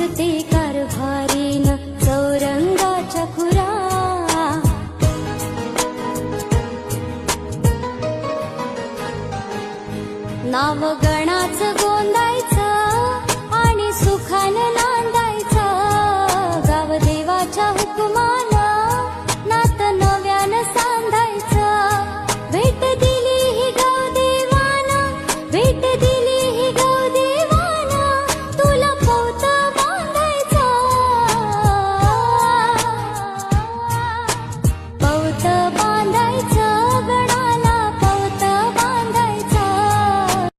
ते कारभारीन चौरंगाच्या खुरा. नाव गणाचं गोंदायचं आणि सुखानं नांदायचं. गाव देवाच्या हुकुमानं नातं नव्यानं सांधायचं. भेट दिली ही गाव देवानं, भेट दिली